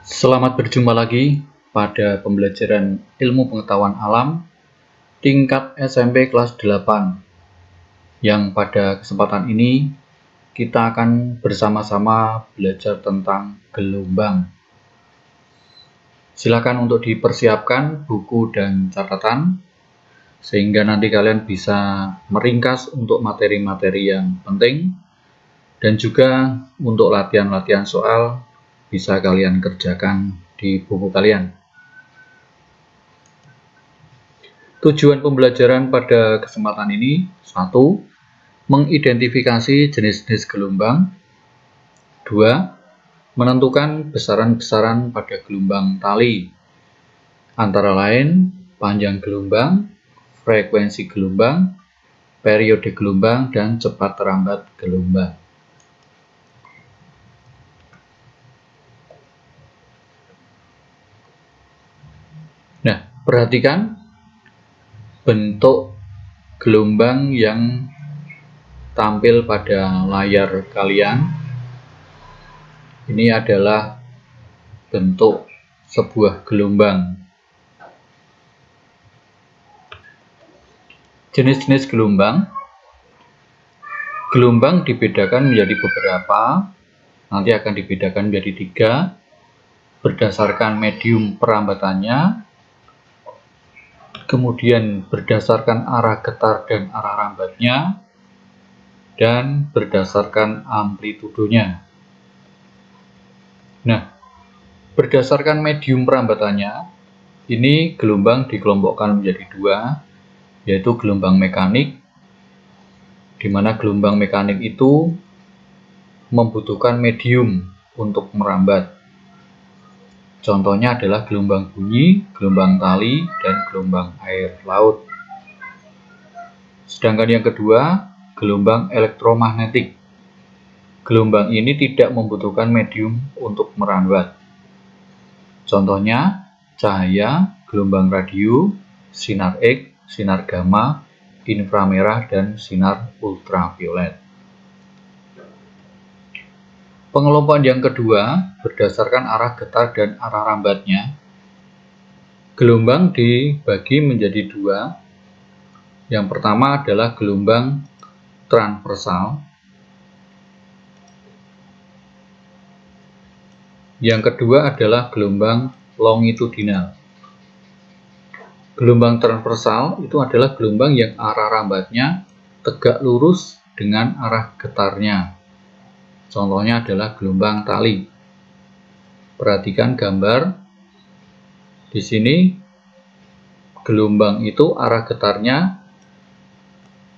Selamat berjumpa lagi pada pembelajaran ilmu pengetahuan alam tingkat SMP kelas 8 yang pada kesempatan ini kita akan bersama-sama belajar tentang gelombang. Silakan untuk dipersiapkan buku dan catatan sehingga nanti kalian bisa meringkas untuk materi-materi yang penting dan juga untuk latihan-latihan soal bisa kalian kerjakan di buku kalian. Tujuan pembelajaran pada kesempatan ini: 1. Mengidentifikasi jenis-jenis gelombang. 2. Menentukan besaran-besaran pada gelombang tali, antara lain panjang gelombang, frekuensi gelombang, periode gelombang, dan cepat terlambat gelombang. Nah, perhatikan bentuk gelombang yang tampil pada layar kalian. Ini adalah bentuk sebuah gelombang. Jenis-jenis gelombang. Gelombang dibedakan menjadi beberapa, nanti akan dibedakan menjadi 3, berdasarkan medium perambatannya, kemudian berdasarkan arah getar dan arah rambatnya, dan berdasarkan amplitudonya. Nah, berdasarkan medium perambatannya, ini gelombang dikelompokkan menjadi 2, yaitu gelombang mekanik, di mana gelombang mekanik itu membutuhkan medium untuk merambat. Contohnya adalah gelombang bunyi, gelombang tali, dan gelombang air laut. Sedangkan yang kedua, gelombang elektromagnetik. Gelombang ini tidak membutuhkan medium untuk merambat. Contohnya, cahaya, gelombang radio, sinar X, sinar gamma, inframerah, dan sinar ultraviolet. Pengelompokan yang kedua berdasarkan arah getar dan arah rambatnya. Gelombang dibagi menjadi 2. Yang pertama adalah gelombang transversal. Yang kedua adalah gelombang longitudinal. Gelombang transversal itu adalah gelombang yang arah rambatnya tegak lurus dengan arah getarnya. Contohnya adalah gelombang tali. Perhatikan gambar. Di sini gelombang itu arah getarnya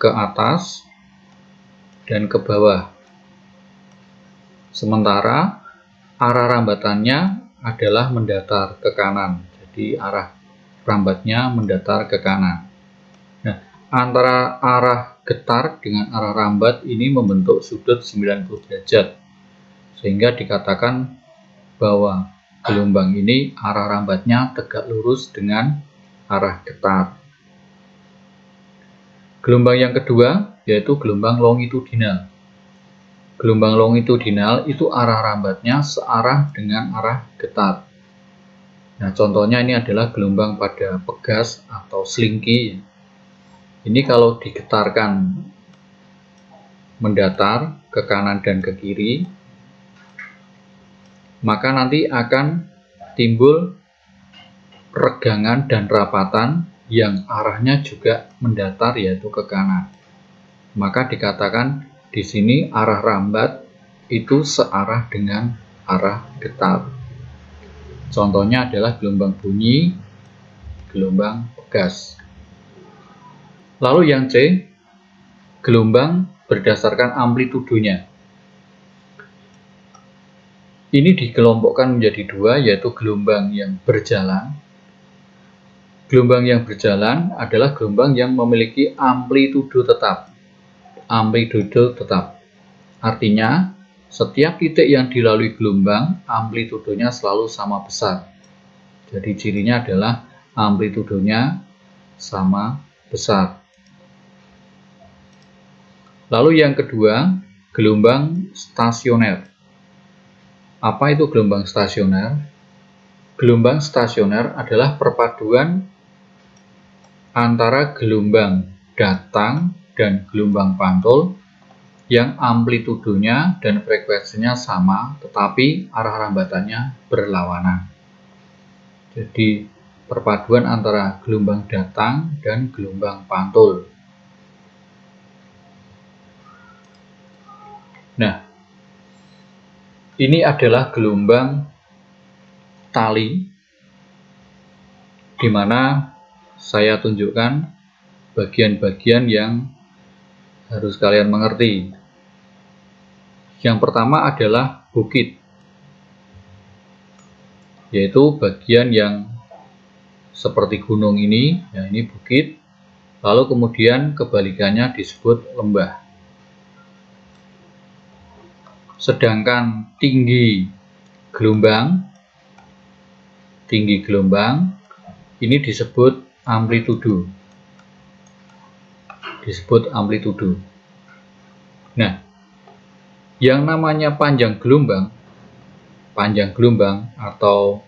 ke atas dan ke bawah. Sementara arah rambatannya adalah mendatar ke kanan. Jadi arah rambatnya mendatar ke kanan. Nah, antara arah getar dengan arah rambat ini membentuk sudut 90 derajat. Sehingga dikatakan bahwa gelombang ini arah rambatnya tegak lurus dengan arah getar. Gelombang yang kedua yaitu gelombang longitudinal. Gelombang longitudinal itu arah rambatnya searah dengan arah getar. Nah, contohnya ini adalah gelombang pada pegas atau slinky. Ini kalau digetarkan mendatar ke kanan dan ke kiri, maka nanti akan timbul regangan dan rapatan yang arahnya juga mendatar, yaitu ke kanan. Maka dikatakan di sini arah rambat itu searah dengan arah getar. Contohnya adalah gelombang bunyi, gelombang pegas. Lalu yang C, gelombang berdasarkan amplitudonya. Ini dikelompokkan menjadi 2, yaitu gelombang yang berjalan. Gelombang yang berjalan adalah gelombang yang memiliki amplitudo tetap. Amplitudo tetap. Artinya, setiap titik yang dilalui gelombang, amplitudonya selalu sama besar. Jadi cirinya adalah amplitudonya sama besar. Lalu yang kedua, gelombang stasioner. Apa itu gelombang stasioner? Gelombang stasioner adalah perpaduan antara gelombang datang dan gelombang pantul yang amplitudonya dan frekuensinya sama, tetapi arah rambatannya berlawanan. Jadi, perpaduan antara gelombang datang dan gelombang pantul. Nah, ini adalah gelombang tali, di mana saya tunjukkan bagian-bagian yang harus kalian mengerti. Yang pertama adalah bukit, yaitu bagian yang seperti gunung ini, ya ini bukit, lalu kemudian kebalikannya disebut lembah. Sedangkan tinggi gelombang ini disebut amplitudo. Nah, yang namanya panjang gelombang atau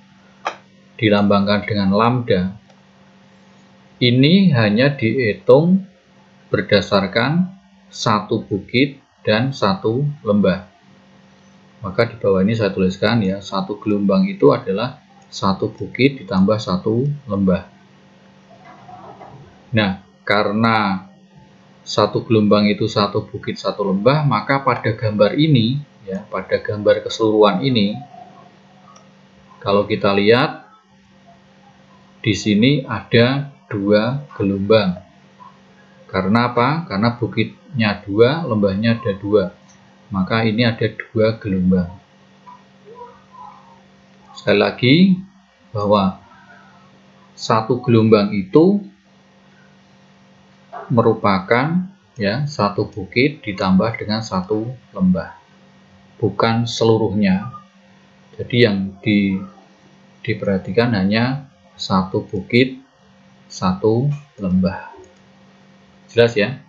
dilambangkan dengan lambda, ini hanya dihitung berdasarkan satu bukit dan satu lembah. Maka di bawah ini saya tuliskan ya, satu gelombang itu adalah satu bukit ditambah satu lembah. Nah, karena satu gelombang itu satu bukit satu lembah, maka pada gambar ini ya, pada gambar keseluruhan ini, kalau kita lihat di sini ada dua gelombang. Karena apa? Karena bukitnya dua, lembahnya ada dua. Maka ini ada dua gelombang. Sekali lagi, bahwa satu gelombang itu merupakan ya satu bukit ditambah dengan satu lembah, bukan seluruhnya. Jadi yang diperhatikan hanya satu bukit satu lembah. Jelas ya?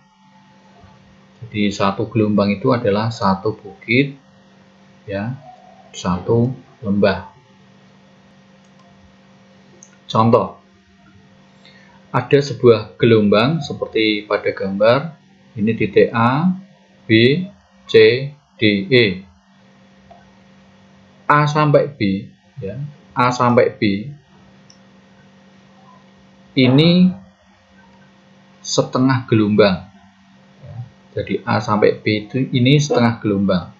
Jadi satu gelombang itu adalah satu bukit ya satu lembah. Contoh, ada sebuah gelombang seperti pada gambar ini, titik A, B, C, D, E. A sampai B ya, A sampai B ini setengah gelombang. Jadi A sampai B itu ini setengah gelombang.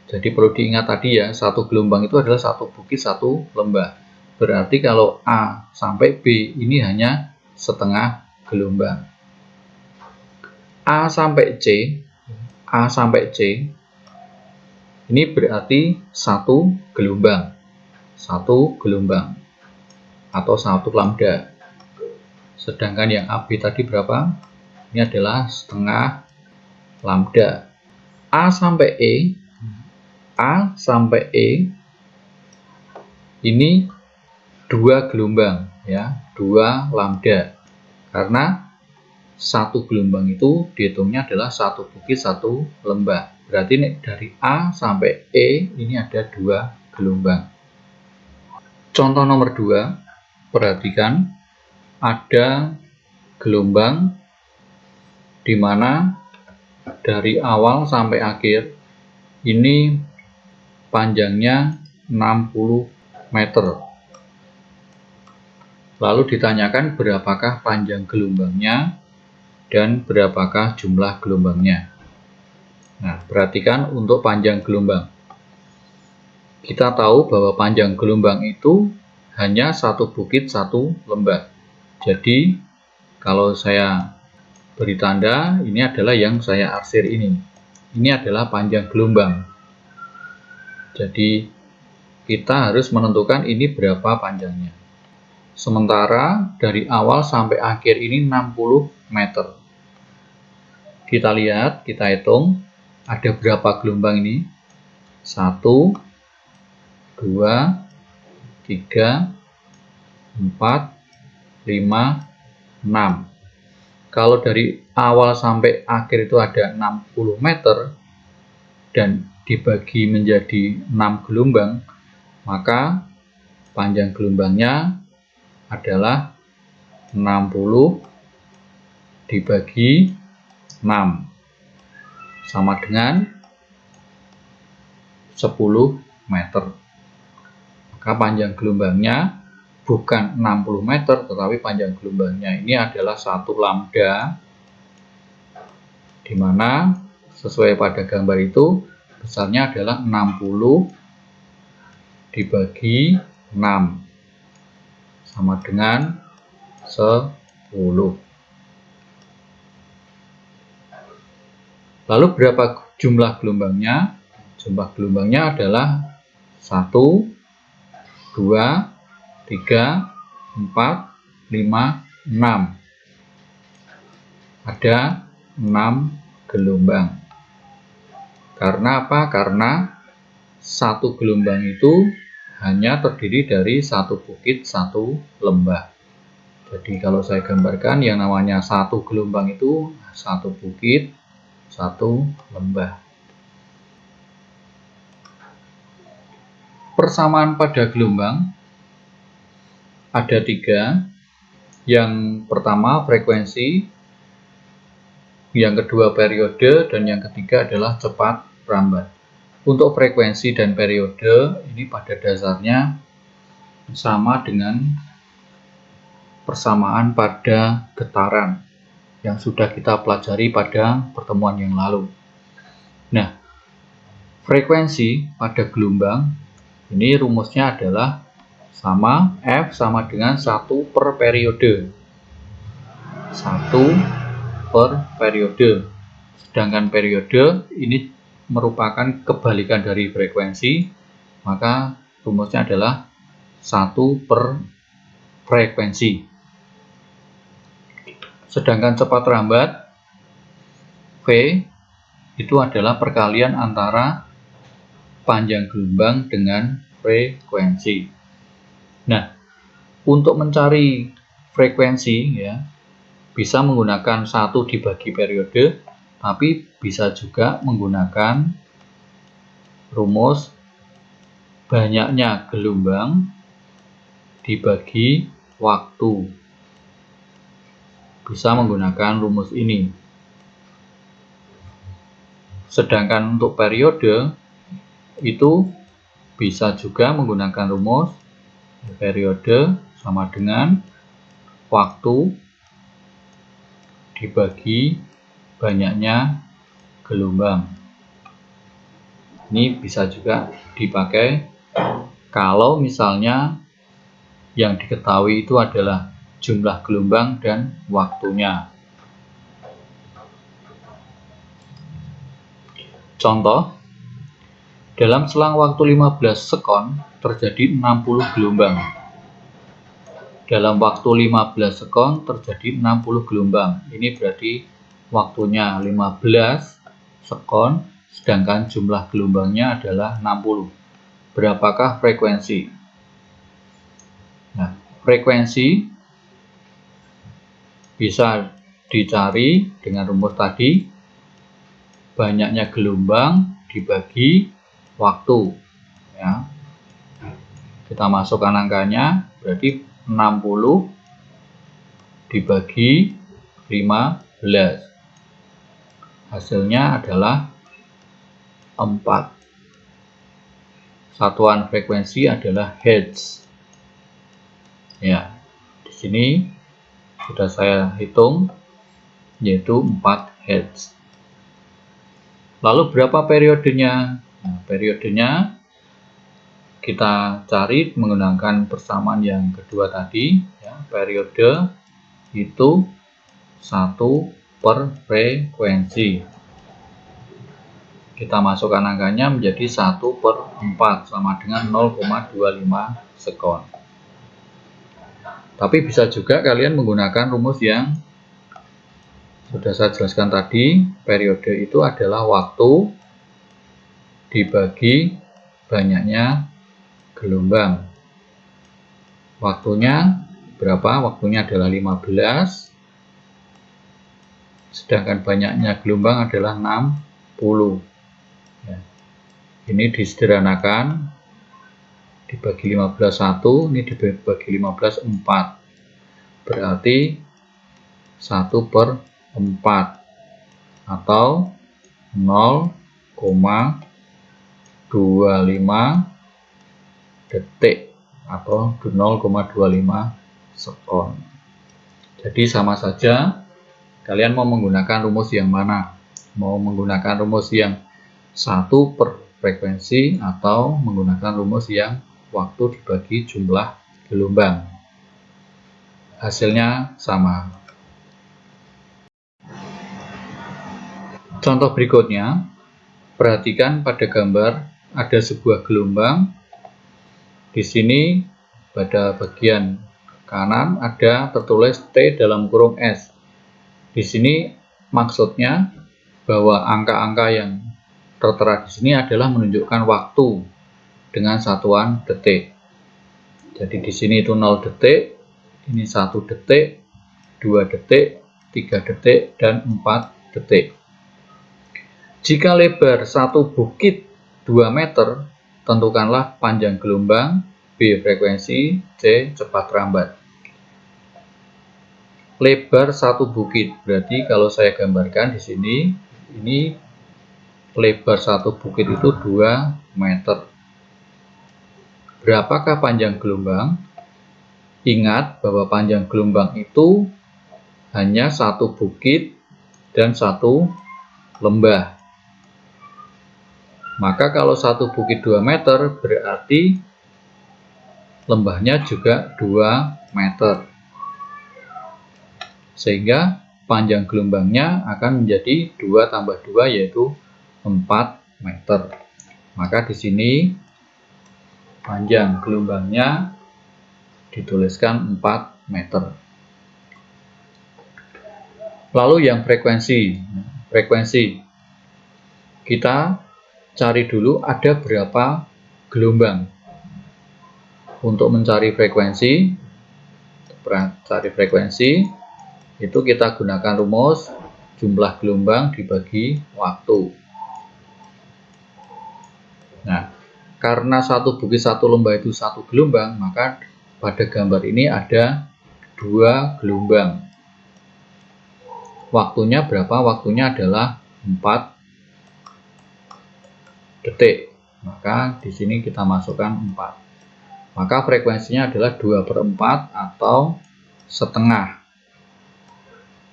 Jadi perlu diingat tadi ya, satu gelombang itu adalah satu bukit satu lembah. Berarti kalau A sampai B ini hanya setengah gelombang. A sampai C ini berarti satu gelombang atau satu lambda. Sedangkan yang AB tadi berapa? Ini adalah setengah lambda. A sampai E ini dua gelombang ya, dua lambda. Karena satu gelombang itu dihitungnya adalah satu bukit satu lembah. Berarti ini dari A sampai E ini ada dua gelombang. Contoh nomor 2, perhatikan ada gelombang di mana dari awal sampai akhir ini panjangnya 60 meter. Lalu ditanyakan berapakah panjang gelombangnya dan berapakah jumlah gelombangnya. Nah, perhatikan untuk panjang gelombang. Kita tahu bahwa panjang gelombang itu hanya satu bukit satu lembah. Jadi, kalau saya beri tanda, ini adalah yang saya arsir ini. Ini adalah panjang gelombang. Jadi, kita harus menentukan ini berapa panjangnya. Sementara dari awal sampai akhir ini 60 meter. Kita lihat, kita hitung ada berapa gelombang ini. 1, 2, 3, 4, 5, 6. Kalau dari awal sampai akhir itu ada 60 meter dan dibagi menjadi 6 gelombang, maka panjang gelombangnya adalah 60 dibagi 6 sama dengan 10 meter. Maka panjang gelombangnya bukan 60 meter, tetapi panjang gelombangnya ini adalah 1 lambda, di mana sesuai pada gambar itu besarnya adalah 60 dibagi 6 sama dengan 10. Lalu berapa jumlah gelombangnya? Jumlah gelombangnya adalah 1, 2, 3, 4, 5, 6. Ada 6 gelombang. Karena apa? Karena satu gelombang itu hanya terdiri dari satu bukit, satu lembah. Jadi kalau saya gambarkan, yang namanya satu gelombang itu satu bukit, satu lembah. Persamaan pada gelombang ada 3. Yang pertama frekuensi, yang kedua periode, dan yang ketiga adalah cepat rambat. Untuk frekuensi dan periode ini pada dasarnya sama dengan persamaan pada getaran yang sudah kita pelajari pada pertemuan yang lalu. Nah, frekuensi pada gelombang ini rumusnya adalah sama F sama dengan 1 per periode. 1 per periode. Sedangkan periode ini merupakan kebalikan dari frekuensi, maka rumusnya adalah 1 per frekuensi. Sedangkan cepat rambat, V, itu adalah perkalian antara panjang gelombang dengan frekuensi. Nah, untuk mencari frekuensi ya, bisa menggunakan 1 dibagi periode, tapi bisa juga menggunakan rumus banyaknya gelombang dibagi waktu. Bisa menggunakan rumus ini. Sedangkan untuk periode itu bisa juga menggunakan rumus periode sama dengan waktu dibagi banyaknya gelombang. Ini bisa juga dipakai kalau misalnya yang diketahui itu adalah jumlah gelombang dan waktunya. Contoh, dalam selang waktu 15 sekon terjadi 60 gelombang. Dalam waktu 15 sekon terjadi 60 gelombang. Ini berarti waktunya 15 sekon, sedangkan jumlah gelombangnya adalah 60. Berapakah frekuensi? Nah, frekuensi bisa dicari dengan rumus tadi, banyaknya gelombang dibagi waktu. Ya. Kita masukkan angkanya, berarti 60 dibagi 15. Hasilnya adalah 4. Satuan frekuensi adalah hertz. Ya, di sini sudah saya hitung, yaitu 4 hertz. Lalu berapa periodenya? Nah, periodenya kita cari menggunakan persamaan yang kedua tadi. Ya, periode itu 1 per frekuensi. Kita masukkan angkanya menjadi 1 per 4 sama dengan 0,25 sekon. Tapi bisa juga kalian menggunakan rumus yang sudah saya jelaskan tadi. Periode itu adalah waktu dibagi banyaknya gelombang. Waktunya berapa? Waktunya adalah 15. Sedangkan banyaknya gelombang adalah 60. Ya. Ini disederhanakan dibagi 15 1, ini dibagi 15 4. Berarti 1/4 atau 0,25 detik atau 0,25 sekon. Jadi sama saja, kalian mau menggunakan rumus yang mana? Mau menggunakan rumus yang 1 per frekuensi atau menggunakan rumus yang waktu dibagi jumlah gelombang. Hasilnya sama. Contoh berikutnya, perhatikan pada gambar ada sebuah gelombang. Di sini pada bagian kanan ada tertulis T dalam kurung S. Di sini maksudnya bahwa angka-angka yang tertera di sini adalah menunjukkan waktu dengan satuan detik. Jadi di sini itu 0 detik, ini 1 detik, 2 detik, 3 detik, dan 4 detik. Jika lebar satu bukit 2 meter, tentukanlah panjang gelombang, B frekuensi, C cepat rambat. Lebar satu bukit, berarti kalau saya gambarkan di sini, ini lebar satu bukit itu 2 meter. Berapakah panjang gelombang? Ingat bahwa panjang gelombang itu hanya satu bukit dan satu lembah. Maka kalau satu bukit 2 meter, berarti lembahnya juga 2 meter. Sehingga panjang gelombangnya akan menjadi 2 tambah 2 yaitu 4 meter. Maka di sini panjang gelombangnya dituliskan 4 meter. Lalu yang frekuensi. Kita cari dulu ada berapa gelombang. Untuk mencari frekuensi, itu kita gunakan rumus jumlah gelombang dibagi waktu. Nah, karena satu bukit satu lembah itu satu gelombang, maka pada gambar ini ada 2 gelombang. Waktunya berapa? Waktunya adalah 4 detik. Maka di sini kita masukkan 4. Maka frekuensinya adalah 2/4 atau setengah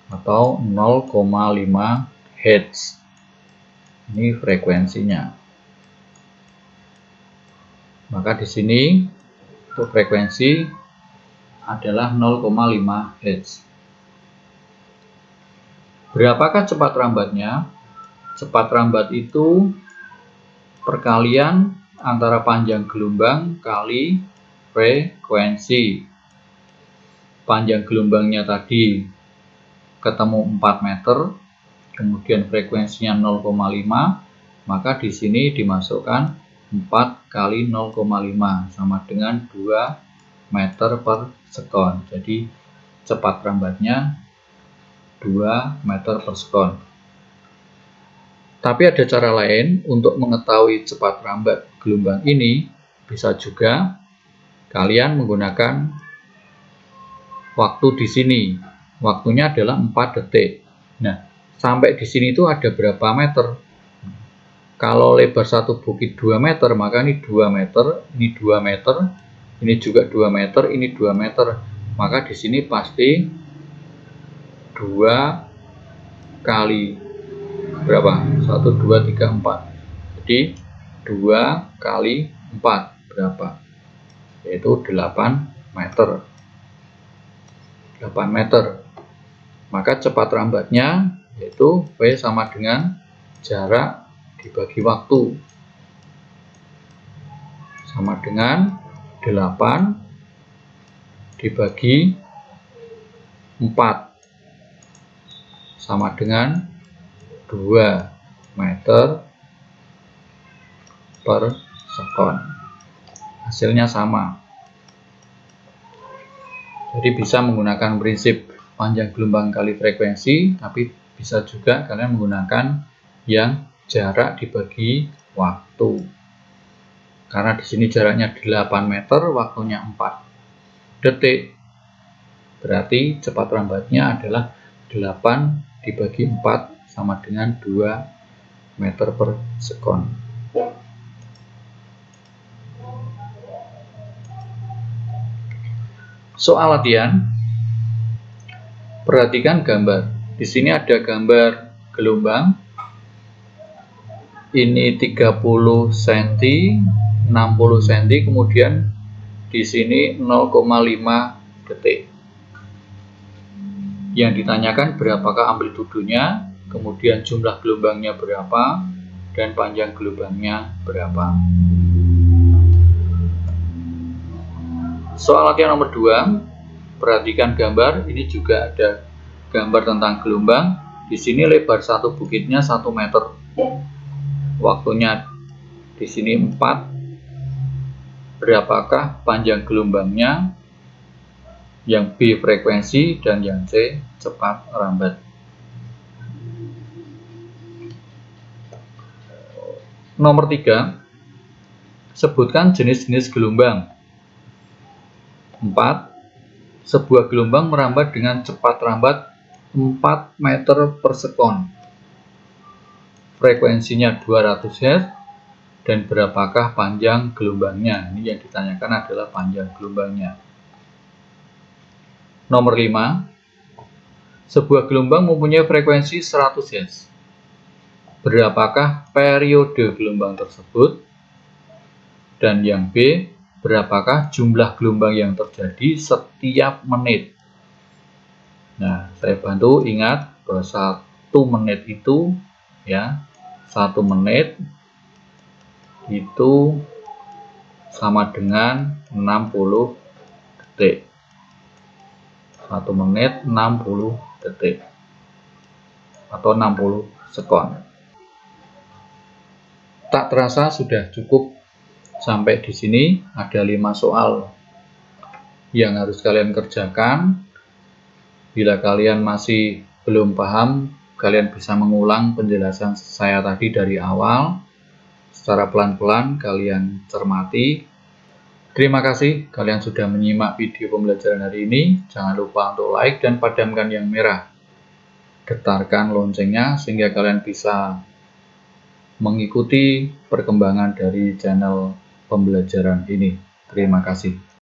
atau 0,5 Hz. Ini frekuensinya. Maka di sini untuk frekuensi adalah 0,5 Hz. Berapakah cepat rambatnya? Cepat rambat itu perkalian antara panjang gelombang kali frekuensi. Panjang gelombangnya tadi ketemu 4 meter, kemudian frekuensinya 0,5, maka di sini dimasukkan 4 kali 0,5 sama dengan 2 meter per sekon. Jadi cepat rambatnya 2 meter per sekon. Tapi ada cara lain untuk mengetahui cepat rambat gelombang ini. Bisa juga kalian menggunakan waktu di sini. Waktunya adalah 4 detik. Nah, sampai di sini itu ada berapa meter? Kalau lebar satu bukit 2 meter, maka ini 2 meter, ini 2 meter, ini juga 2 meter, ini 2 meter. Maka di sini pasti 2 kali berapa? 1, 2, 3, 4. Jadi 2 kali 4 berapa? Yaitu 8 meter. 8 meter. Maka cepat rambatnya yaitu V sama dengan jarak dibagi waktu. Sama dengan 8 dibagi 4. Sama dengan 2 meter per sekon. Hasilnya sama. Jadi bisa menggunakan prinsip panjang gelombang kali frekuensi, tapi bisa juga kalian menggunakan yang jarak dibagi waktu. Karena di sini jaraknya 8 meter, waktunya 4 detik. Berarti cepat rambatnya adalah 8 dibagi 4 sama dengan 2 meter per sekon. Soal latihan, perhatikan gambar. Di sini ada gambar gelombang. Ini 30 cm, 60 cm, kemudian di sini 0,5 detik. Yang ditanyakan berapakah amplitudonya, kemudian jumlah gelombangnya berapa, dan panjang gelombangnya berapa. Soal latihan nomor 2, perhatikan gambar. Ini juga ada gambar tentang gelombang. Di sini lebar satu bukitnya 1 meter. Waktunya di sini 4. Berapakah panjang gelombangnya? Yang B frekuensi dan yang C cepat rambat. Nomor 3, sebutkan jenis-jenis gelombang. 4. Sebuah gelombang merambat dengan cepat rambat 4 meter per sekon. Frekuensinya 200 Hz dan berapakah panjang gelombangnya? Ini yang ditanyakan adalah panjang gelombangnya. Nomor 5. Sebuah gelombang mempunyai frekuensi 100 Hz. Berapakah periode gelombang tersebut? Dan yang B, berapakah jumlah gelombang yang terjadi setiap menit? Nah, saya bantu ingat bahwa 1 menit itu ya, 1 menit itu sama dengan 60 detik. 1 menit 60 detik atau 60 sekon. Tak terasa sudah cukup sampai di sini. Ada 5 soal yang harus kalian kerjakan. Bila kalian masih belum paham, kalian bisa mengulang penjelasan saya tadi dari awal. Secara pelan-pelan kalian cermati. Terima kasih kalian sudah menyimak video pembelajaran hari ini. Jangan lupa untuk like dan padamkan yang merah. Getarkan loncengnya sehingga kalian bisa mengikuti perkembangan dari channel pembelajaran ini. Terima kasih.